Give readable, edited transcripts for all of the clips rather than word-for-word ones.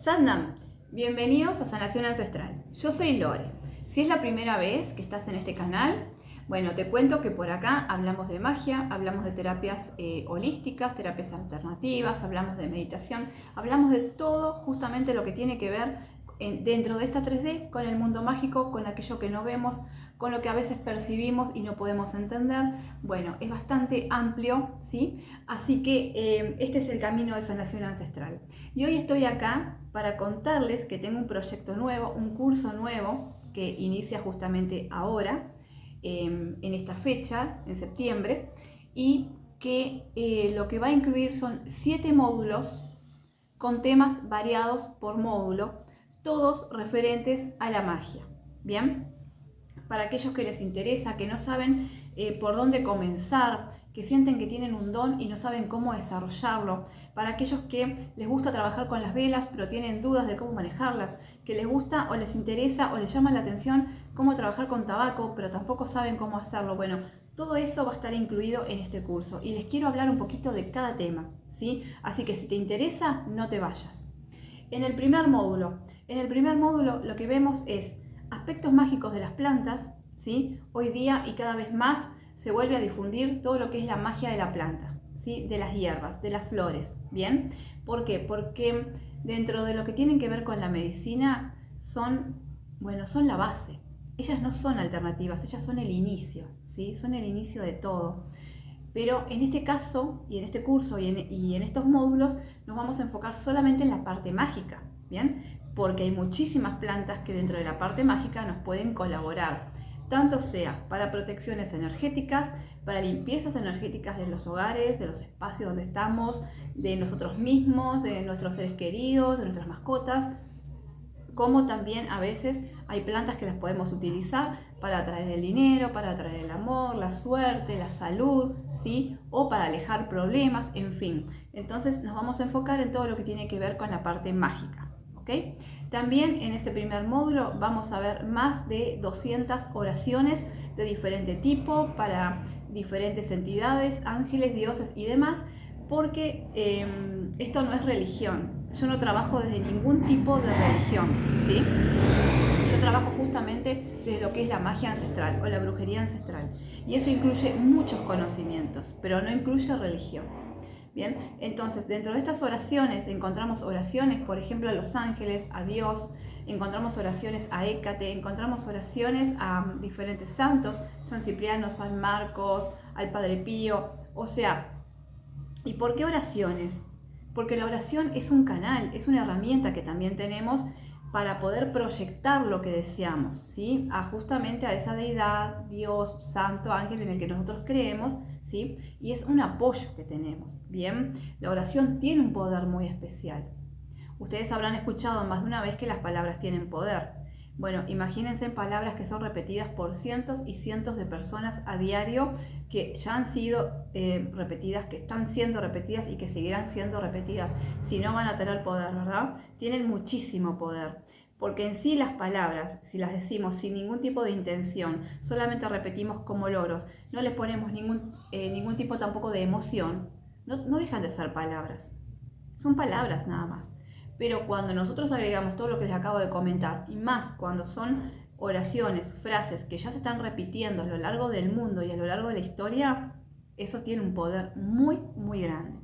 Satnam, bienvenidos a Sanación Ancestral. Yo soy Lore. Si es la primera vez que estás en este canal, bueno, te cuento que por acá hablamos de magia, hablamos de terapias holísticas, terapias alternativas, hablamos de meditación, hablamos de todo justamente lo que tiene que ver dentro de esta 3D con el mundo mágico, con aquello que no vemos, con lo que a veces percibimos y no podemos entender. Bueno, es bastante amplio, ¿sí? Así que este es el camino de sanación ancestral. Y hoy estoy acá para contarles que tengo un proyecto nuevo, un curso nuevo que inicia justamente ahora, en esta fecha, en septiembre, y que lo que va a incluir son 7 módulos con temas variados por módulo, todos referentes a la magia. ¿Bien? Para aquellos que les interesa, que no saben por dónde comenzar, que sienten que tienen un don y no saben cómo desarrollarlo, para aquellos que les gusta trabajar con las velas pero tienen dudas de cómo manejarlas, que les gusta o les interesa o les llama la atención cómo trabajar con tabaco pero tampoco saben cómo hacerlo. Bueno, todo eso va a estar incluido en este curso y les quiero hablar un poquito de cada tema, ¿sí? Así que si te interesa, no te vayas. En el primer módulo lo que vemos es aspectos mágicos de las plantas, ¿sí? Hoy día y cada vez más se vuelve a difundir todo lo que es la magia de la planta, ¿sí? De las hierbas, de las flores, ¿bien? ¿Por qué? Porque dentro de lo que tienen que ver con la medicina son la base. Ellas no son alternativas, ellas son el inicio, ¿sí? Son el inicio de todo. Pero en este caso, y en este curso, y en estos módulos, nos vamos a enfocar solamente en la parte mágica, ¿bien? Porque hay muchísimas plantas que dentro de la parte mágica nos pueden colaborar, tanto sea para protecciones energéticas, para limpiezas energéticas de los hogares, de los espacios donde estamos, de nosotros mismos, de nuestros seres queridos, de nuestras mascotas, como también a veces hay plantas que las podemos utilizar para atraer el dinero, para atraer el amor, la suerte, la salud, ¿sí? O para alejar problemas, en fin. Entonces nos vamos a enfocar en todo lo que tiene que ver con la parte mágica, ¿ok? También en este primer módulo vamos a ver más de 200 oraciones de diferente tipo para diferentes entidades, ángeles, dioses y demás, porque esto no es religión. Yo no trabajo desde ningún tipo de religión, ¿sí? Yo trabajo justamente desde lo que es la magia ancestral o la brujería ancestral. Y eso incluye muchos conocimientos, pero no incluye religión. Bien, entonces dentro de estas oraciones encontramos oraciones, por ejemplo, a los ángeles, a Dios, encontramos oraciones a Hécate, encontramos oraciones a diferentes santos, San Cipriano, San Marcos, al Padre Pío, o sea, ¿y por qué oraciones? Porque la oración es un canal, es una herramienta que también tenemos para poder proyectar lo que deseamos, ¿sí? Justamente a esa deidad, Dios, santo, ángel en el que nosotros creemos, ¿sí? Y es un apoyo que tenemos, ¿bien? La oración tiene un poder muy especial. Ustedes habrán escuchado más de una vez que las palabras tienen poder. Bueno, imagínense en palabras que son repetidas por cientos y cientos de personas a diario, que ya han sido repetidas, que están siendo repetidas y que seguirán siendo repetidas. Si no, van a tener poder, ¿verdad? Tienen muchísimo poder. Porque en sí las palabras, si las decimos sin ningún tipo de intención, solamente repetimos como loros, no les ponemos ningún tipo tampoco de emoción, no dejan de ser palabras. Son palabras nada más. Pero cuando nosotros agregamos todo lo que les acabo de comentar, y más cuando son oraciones, frases que ya se están repitiendo a lo largo del mundo y a lo largo de la historia, eso tiene un poder muy, muy grande.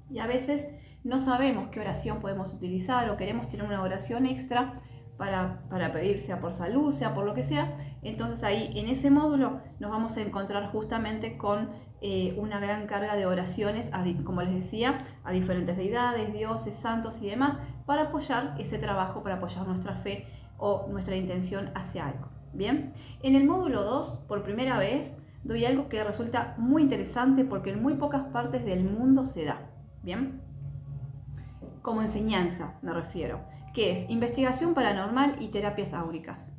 Y a veces no sabemos qué oración podemos utilizar o queremos tener una oración extra para pedir, sea por salud, sea por lo que sea. Entonces ahí en ese módulo nos vamos a encontrar justamente con una gran carga de oraciones, como les decía, a diferentes deidades, dioses, santos y demás, para apoyar ese trabajo, para apoyar nuestra fe o nuestra intención hacia algo. Bien, en el módulo 2, por primera vez, doy algo que resulta muy interesante porque en muy pocas partes del mundo se da. Bien, como enseñanza me refiero, que es investigación paranormal y terapias áuricas.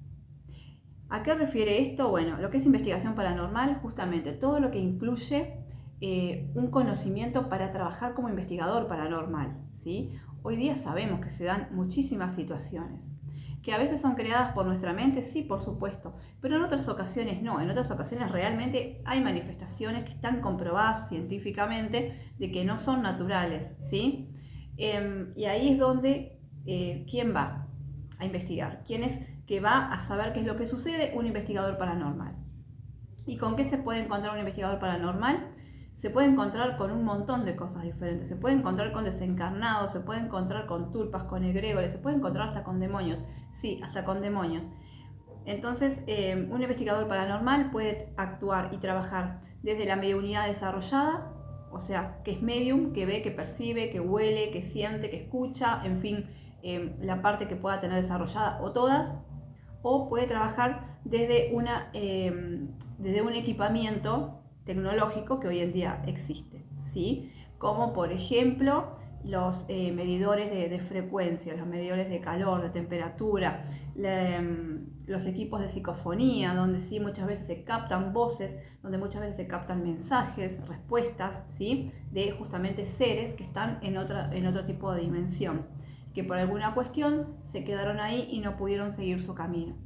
¿A qué refiere esto? Bueno, lo que es investigación paranormal, justamente todo lo que incluye un conocimiento para trabajar como investigador paranormal, ¿sí? Hoy día sabemos que se dan muchísimas situaciones, que a veces son creadas por nuestra mente, sí, por supuesto, pero en otras ocasiones no. En otras ocasiones realmente hay manifestaciones que están comprobadas científicamente de que no son naturales, ¿sí? Y ahí es donde ¿quién va a investigar? ¿Quién es que va a saber qué es lo que sucede? Un investigador paranormal. ¿Y con qué se puede encontrar un investigador paranormal? Se puede encontrar con un montón de cosas diferentes. Se puede encontrar con desencarnados, se puede encontrar con tulpas, con egregores, se puede encontrar hasta con demonios. Sí, hasta con demonios. Entonces, un investigador paranormal puede actuar y trabajar desde la mediunidad desarrollada, o sea, que es medium, que ve, que percibe, que huele, que siente, que escucha, en fin, la parte que pueda tener desarrollada o todas, o puede trabajar desde un equipamiento tecnológico que hoy en día existe, ¿sí? Como por ejemplo los medidores de frecuencia, los medidores de calor, de temperatura, los equipos de psicofonía, donde sí muchas veces se captan voces, donde muchas veces se captan mensajes, respuestas, ¿sí? De justamente seres que están en otro tipo de dimensión, que por alguna cuestión se quedaron ahí y no pudieron seguir su camino.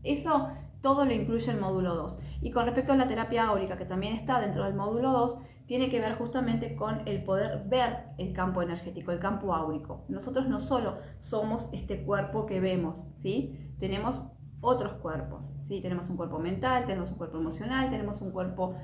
Eso todo lo incluye el módulo 2. Y con respecto a la terapia áurica, que también está dentro del módulo 2, tiene que ver justamente con el poder ver el campo energético, el campo áurico. Nosotros no solo somos este cuerpo que vemos, ¿sí? Tenemos otros cuerpos, ¿sí? Tenemos un cuerpo mental, tenemos un cuerpo emocional, tenemos un cuerpo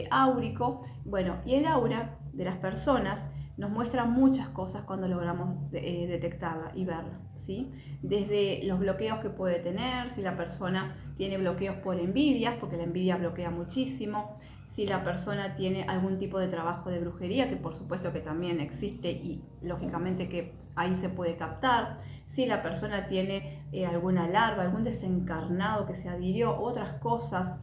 áurico. Bueno, y el aura de las personas nos muestra muchas cosas cuando logramos detectarla y verla, ¿sí? Desde los bloqueos que puede tener, si la persona tiene bloqueos por envidias, porque la envidia bloquea muchísimo, si la persona tiene algún tipo de trabajo de brujería, que por supuesto que también existe y lógicamente que ahí se puede captar, si la persona tiene alguna larva, algún desencarnado que se adhirió, otras cosas.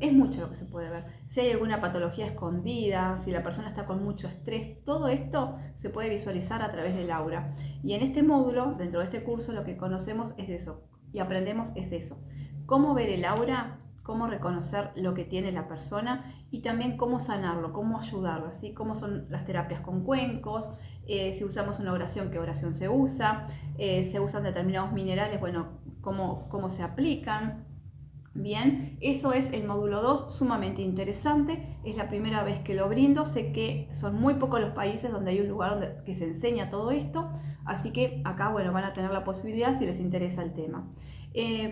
Es mucho lo que se puede ver. Si hay alguna patología escondida, si la persona está con mucho estrés, todo esto se puede visualizar a través del aura. Y en este módulo, dentro de este curso, lo que conocemos es eso y aprendemos es eso. Cómo ver el aura, cómo reconocer lo que tiene la persona y también cómo sanarlo, cómo ayudarlo, ¿sí? Cómo son las terapias con cuencos, si usamos una oración, qué oración se usa determinados minerales, bueno, cómo se aplican. Bien, eso es el módulo 2, sumamente interesante, es la primera vez que lo brindo, sé que son muy pocos los países donde hay un lugar que se enseña todo esto, así que acá, bueno, van a tener la posibilidad si les interesa el tema.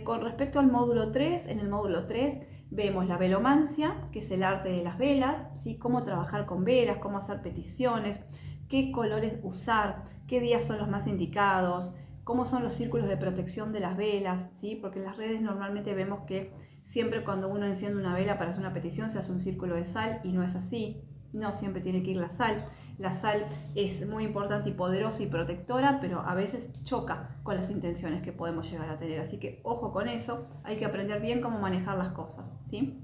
Con respecto al módulo 3, en el módulo 3 vemos la velomancia, que es el arte de las velas, ¿sí? Cómo trabajar con velas, cómo hacer peticiones, qué colores usar, qué días son los más indicados, cómo son los círculos de protección de las velas, ¿sí? Porque en las redes normalmente vemos que siempre cuando uno enciende una vela para hacer una petición se hace un círculo de sal y no es así, no siempre tiene que ir la sal. La sal es muy importante y poderosa y protectora, pero a veces choca con las intenciones que podemos llegar a tener, así que ojo con eso, hay que aprender bien cómo manejar las cosas, ¿sí?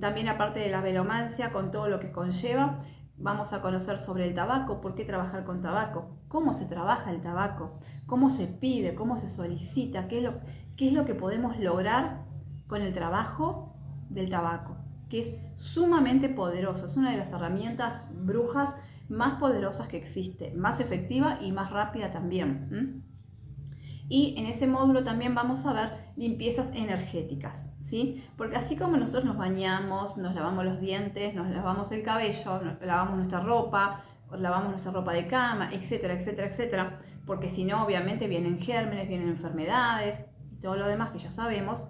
También aparte de la velomancia, con todo lo que conlleva, vamos a conocer sobre el tabaco, por qué trabajar con tabaco, cómo se trabaja el tabaco, cómo se pide, cómo se solicita, qué es lo que podemos lograr con el trabajo del tabaco, que es sumamente poderoso, es una de las herramientas brujas más poderosas que existe, más efectiva y más rápida también. Y en ese módulo también vamos a ver limpiezas energéticas, ¿sí? Porque así como nosotros nos bañamos, nos lavamos los dientes, nos lavamos el cabello, nos lavamos nuestra ropa de cama, etcétera, etcétera, etcétera, porque si no, obviamente vienen gérmenes, vienen enfermedades y todo lo demás que ya sabemos,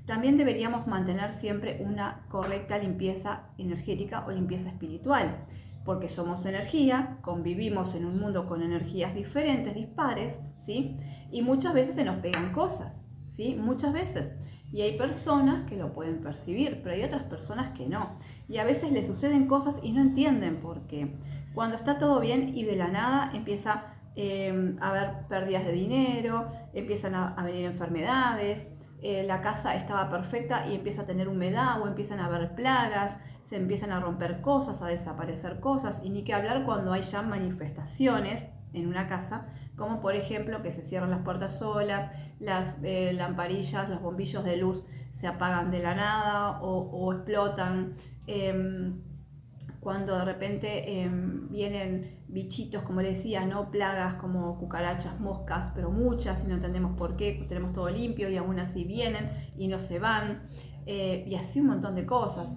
también deberíamos mantener siempre una correcta limpieza energética o limpieza espiritual, porque somos energía, convivimos en un mundo con energías diferentes, dispares, ¿sí? Y muchas veces se nos pegan cosas, ¿sí? Muchas veces. Y hay personas que lo pueden percibir, pero hay otras personas que no. Y a veces les suceden cosas y no entienden por qué. Cuando está todo bien y de la nada empieza a haber pérdidas de dinero, empiezan a venir enfermedades, la casa estaba perfecta y empieza a tener humedad o empiezan a haber plagas, se empiezan a romper cosas, a desaparecer cosas, y ni que hablar cuando hay ya manifestaciones en una casa, como por ejemplo que se cierran las puertas solas, las lamparillas, los bombillos de luz se apagan de la nada o explotan, cuando de repente vienen bichitos, como les decía, no plagas como cucarachas, moscas, pero muchas, y no entendemos por qué, tenemos todo limpio y aún así vienen y no se van, y así un montón de cosas.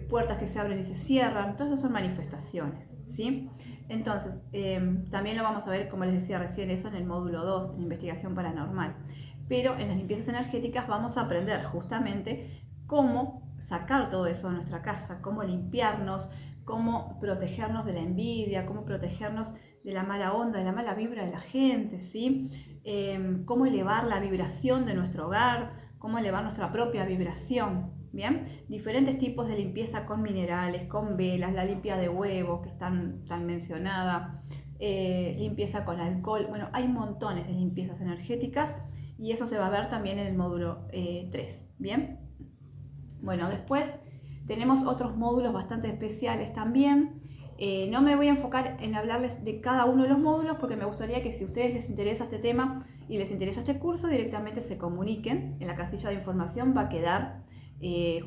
puertas que se abren y se cierran, todas esas son manifestaciones, ¿sí? Entonces, también lo vamos a ver, como les decía recién, eso en el módulo 2, en investigación paranormal. Pero en las limpiezas energéticas vamos a aprender justamente cómo sacar todo eso de nuestra casa, cómo limpiarnos, cómo protegernos de la envidia, cómo protegernos de la mala onda, de la mala vibra de la gente, ¿sí? Cómo elevar la vibración de nuestro hogar, cómo elevar nuestra propia vibración, ¿bien? Diferentes tipos de limpieza con minerales, con velas, la limpia de huevo, que es tan mencionada, limpieza con alcohol. Bueno, hay montones de limpiezas energéticas y eso se va a ver también en el módulo 3, ¿bien? Bueno, después tenemos otros módulos bastante especiales también. No me voy a enfocar en hablarles de cada uno de los módulos porque me gustaría que si a ustedes les interesa este tema y les interesa este curso, directamente se comuniquen. En la casilla de información va a quedar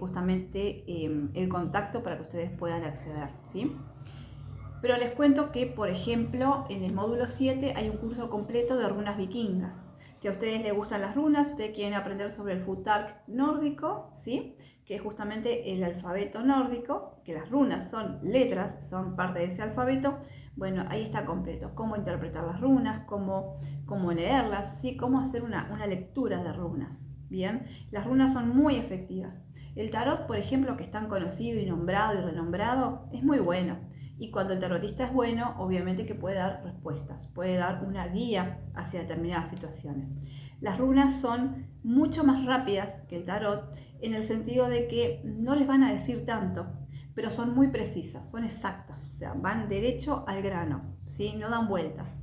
justamente el contacto para que ustedes puedan acceder, ¿sí? Pero les cuento que, por ejemplo, en el módulo 7 hay un curso completo de runas vikingas. Si a ustedes les gustan las runas, ustedes quieren aprender sobre el Futhark nórdico, ¿sí? Que es justamente el alfabeto nórdico, que las runas son letras, son parte de ese alfabeto. Bueno, ahí está completo. Cómo interpretar las runas, cómo leerlas, ¿sí? Cómo hacer una lectura de runas. Bien, las runas son muy efectivas. El tarot, por ejemplo, que es tan conocido y nombrado y renombrado, es muy bueno. Y cuando el tarotista es bueno, obviamente que puede dar respuestas, puede dar una guía hacia determinadas situaciones. Las runas son mucho más rápidas que el tarot en el sentido de que no les van a decir tanto, pero son muy precisas, son exactas, o sea, van derecho al grano, ¿sí? No dan vueltas.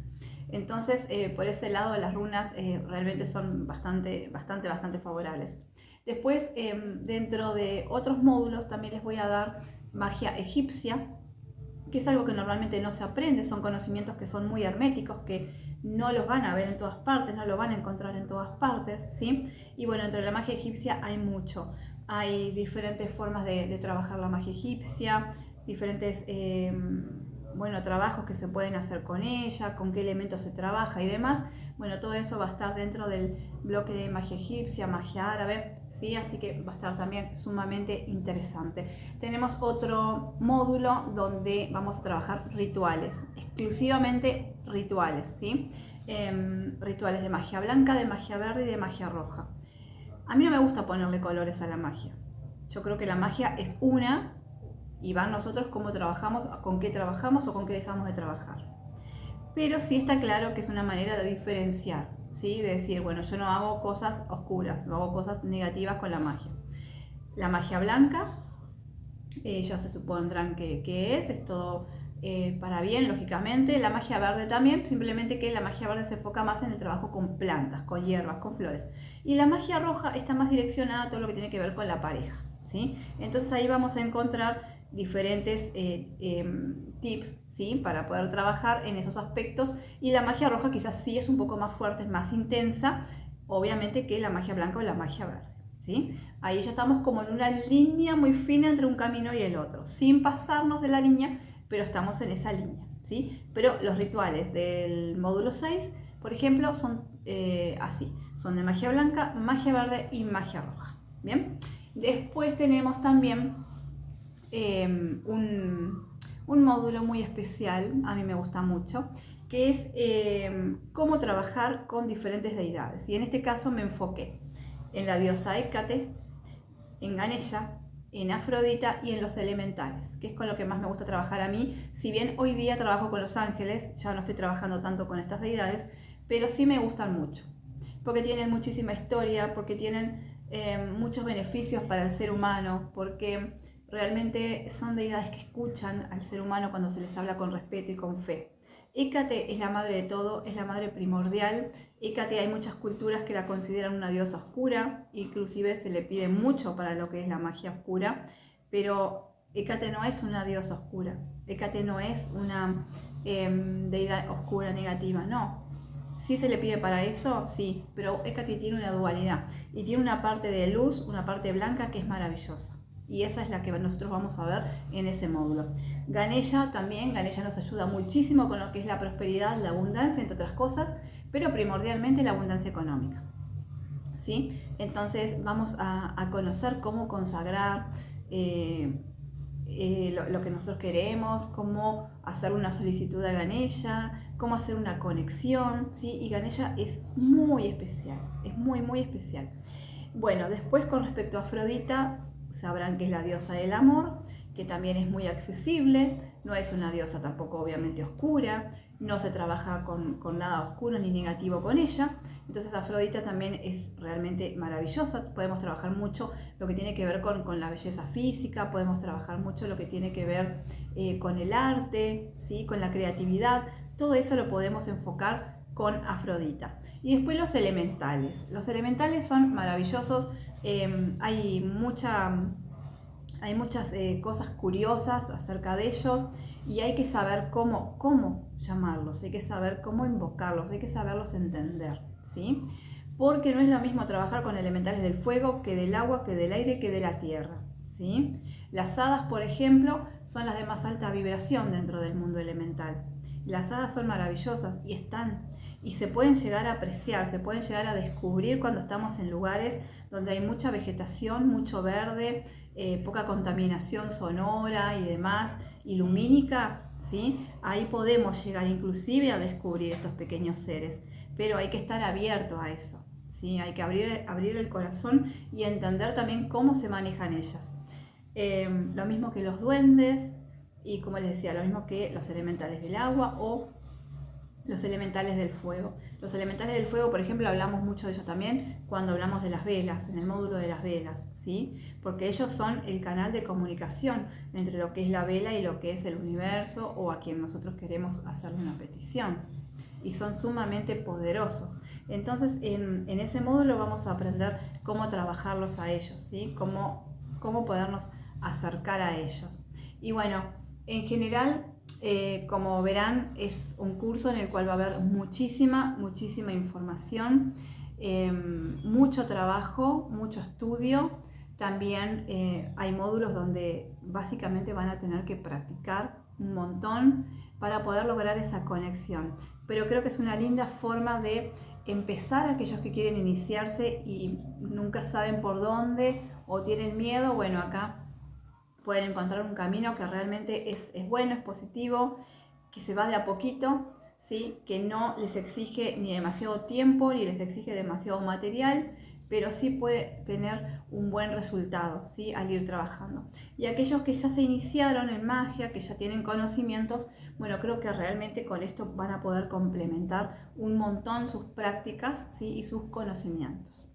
Entonces, por ese lado, las runas realmente son bastante favorables. Después, dentro de otros módulos, también les voy a dar magia egipcia, que es algo que normalmente no se aprende, son conocimientos que son muy herméticos, que no los van a ver en todas partes, no lo van a encontrar en todas partes, ¿sí? Y bueno, entre la magia egipcia hay mucho. Hay diferentes formas de trabajar la magia egipcia, diferentes trabajos que se pueden hacer con ella, con qué elementos se trabaja y demás. Bueno, todo eso va a estar dentro del bloque de magia egipcia, magia árabe, ¿sí? Así que va a estar también sumamente interesante. Tenemos otro módulo donde vamos a trabajar rituales, exclusivamente rituales, ¿sí? Rituales de magia blanca, de magia verde y de magia roja. A mí no me gusta ponerle colores a la magia. Yo creo que la magia es una y va a nosotros cómo trabajamos, con qué trabajamos o con qué dejamos de trabajar. Pero sí está claro que es una manera de diferenciar, ¿sí? De decir, bueno, yo no hago cosas oscuras, no hago cosas negativas con la magia. La magia blanca, ya se supondrán que es todo para bien, lógicamente. La magia verde también, simplemente que la magia verde se enfoca más en el trabajo con plantas, con hierbas, con flores. Y la magia roja está más direccionada a todo lo que tiene que ver con la pareja, ¿sí? Entonces ahí vamos a encontrar diferentes tips, ¿sí? Para poder trabajar en esos aspectos, y la magia roja quizás sí es un poco más fuerte, es más intensa, obviamente, que la magia blanca o la magia verde, ¿sí? Ahí ya estamos como en una línea muy fina entre un camino y el otro, sin pasarnos de la línea, pero estamos en esa línea, ¿sí? Pero los rituales del módulo 6, por ejemplo, son así, son de magia blanca, magia verde y magia roja, ¿bien? Después tenemos también un módulo muy especial, a mí me gusta mucho, que es cómo trabajar con diferentes deidades. Y en este caso me enfoqué en la diosa Hécate, en Ganesha, en Afrodita y en los elementales, que es con lo que más me gusta trabajar a mí. Si bien hoy día trabajo con los ángeles, ya no estoy trabajando tanto con estas deidades, pero sí me gustan mucho, porque tienen muchísima historia, porque tienen muchos beneficios para el ser humano, porque realmente son deidades que escuchan al ser humano cuando se les habla con respeto y con fe. Hécate es la madre de todo, es la madre primordial. Hécate, hay muchas culturas que la consideran una diosa oscura, inclusive se le pide mucho para lo que es la magia oscura, pero Hécate no es una diosa oscura, Hécate no es una deidad oscura negativa, no. ¿Sí se le pide para eso? Sí, pero Hécate tiene una dualidad y tiene una parte de luz, una parte blanca que es maravillosa. Y esa es la que nosotros vamos a ver en ese módulo. Ganesha también, Ganesha nos ayuda muchísimo con lo que es la prosperidad, la abundancia, entre otras cosas, pero primordialmente la abundancia económica, ¿sí? Entonces vamos a conocer cómo consagrar lo que nosotros queremos, cómo hacer una solicitud a Ganesha, cómo hacer una conexión, ¿sí? Y Ganesha es muy especial, es muy, muy especial. Bueno, después con respecto a Afrodita, sabrán que es la diosa del amor, que también es muy accesible, no es una diosa tampoco obviamente oscura, no se trabaja con nada oscuro ni negativo con ella. Entonces Afrodita también es realmente maravillosa, podemos trabajar mucho lo que tiene que ver con la belleza física, podemos trabajar mucho lo que tiene que ver con el arte, ¿sí? Con la creatividad, todo eso lo podemos enfocar con Afrodita. Y después los elementales. Los elementales son maravillosos, hay muchas cosas curiosas acerca de ellos y hay que saber cómo llamarlos, hay que saber cómo invocarlos, hay que saberlos entender, ¿sí? Porque no es lo mismo trabajar con elementales del fuego que del agua, que del aire, que de la tierra, ¿sí? Las hadas, por ejemplo, son las de más alta vibración dentro del mundo elemental. Las hadas son maravillosas y se pueden llegar a apreciar, se pueden llegar a descubrir cuando estamos en lugares donde hay mucha vegetación, mucho verde, poca contaminación sonora y demás, y lumínica, ¿sí? Ahí podemos llegar inclusive a descubrir estos pequeños seres, pero hay que estar abierto a eso, ¿sí? Hay que abrir el corazón y entender también cómo se manejan ellas. Lo mismo que los duendes y, como les decía, lo mismo que los elementales del agua o los elementales del fuego. Los elementales del fuego, por ejemplo, hablamos mucho de ellos también cuando hablamos de las velas, en el módulo de las velas, ¿sí? Porque ellos son el canal de comunicación entre lo que es la vela y lo que es el universo o a quien nosotros queremos hacerle una petición. Y son sumamente poderosos. Entonces, en ese módulo vamos a aprender cómo trabajarlos a ellos, ¿sí? Cómo podernos acercar a ellos. Y bueno, en general, como verán, es un curso en el cual va a haber muchísima información, mucho trabajo, mucho estudio. También hay módulos donde básicamente van a tener que practicar un montón para poder lograr esa conexión. Pero creo que es una linda forma de empezar a aquellos que quieren iniciarse y nunca saben por dónde o tienen miedo. Bueno, acá pueden encontrar un camino que realmente es bueno, es positivo, que se va de a poquito, ¿sí? Que no les exige ni demasiado tiempo ni les exige demasiado material, pero sí puede tener un buen resultado, ¿sí? Al ir trabajando. Y aquellos que ya se iniciaron en magia, que ya tienen conocimientos, bueno, creo que realmente con esto van a poder complementar un montón sus prácticas, ¿sí? Y sus conocimientos.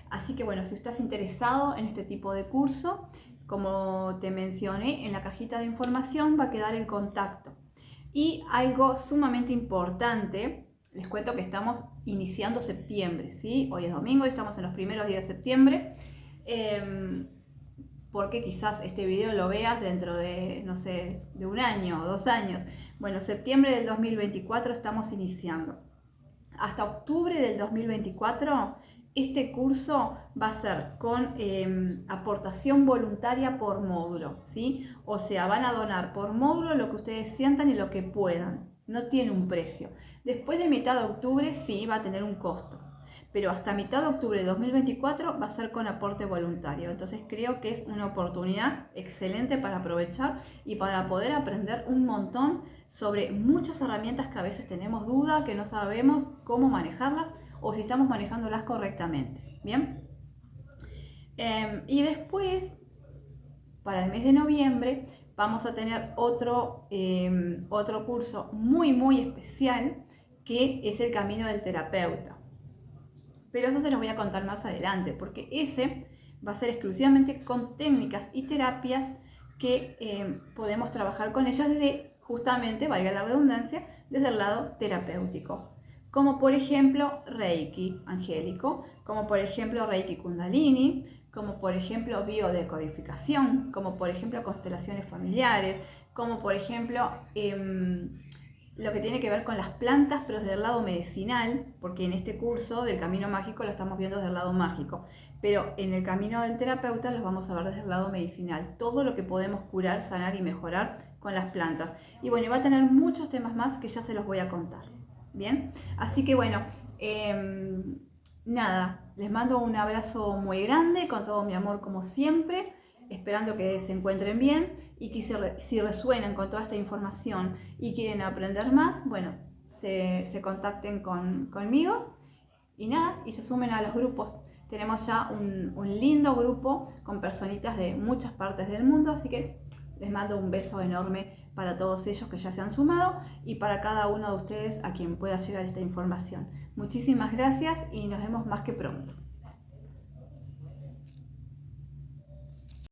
Así que bueno, si estás interesado en este tipo de curso, como te mencioné, en la cajita de información va a quedar el contacto. Y algo sumamente importante, les cuento que estamos iniciando septiembre, ¿sí? Hoy es domingo y estamos en los primeros días de septiembre, porque quizás este video lo veas dentro de, no sé, de un año o 2 años. Bueno, septiembre del 2024 estamos iniciando. Hasta octubre del 2024 este curso va a ser con aportación voluntaria por módulo, ¿sí? O sea, van a donar por módulo lo que ustedes sientan y lo que puedan. No tiene un precio. Después de mitad de octubre sí va a tener un costo. Pero hasta mitad de octubre de 2024 va a ser con aporte voluntario. Entonces creo que es una oportunidad excelente para aprovechar y para poder aprender un montón sobre muchas herramientas que a veces tenemos duda, que no sabemos cómo manejarlas o si estamos manejándolas correctamente. ¿Bien? Y después, para el mes de noviembre, vamos a tener otro curso muy especial, que es el camino del terapeuta. Pero eso se los voy a contar más adelante, porque ese va a ser exclusivamente con técnicas y terapias que podemos trabajar con ellas desde, justamente, valga la redundancia, desde el lado terapéutico. Como por ejemplo Reiki angélico, como por ejemplo Reiki Kundalini, como por ejemplo biodecodificación, como por ejemplo constelaciones familiares, como por ejemplo lo que tiene que ver con las plantas, pero desde el lado medicinal, porque en este curso del camino mágico lo estamos viendo desde el lado mágico, pero en el camino del terapeuta los vamos a ver desde el lado medicinal, todo lo que podemos curar, sanar y mejorar con las plantas. Y bueno, va a tener muchos temas más que ya se los voy a contar. Bien, así que bueno, nada, les mando un abrazo muy grande, con todo mi amor como siempre. esperando que se encuentren bien y que si resuenan con toda esta información y quieren aprender más, bueno, se contacten conmigo y nada, y se sumen a los grupos. Tenemos ya un lindo grupo con personitas de muchas partes del mundo, así que les mando un beso enorme para todos ellos que ya se han sumado y para cada uno de ustedes a quien pueda llegar esta información. Muchísimas gracias y nos vemos más que pronto.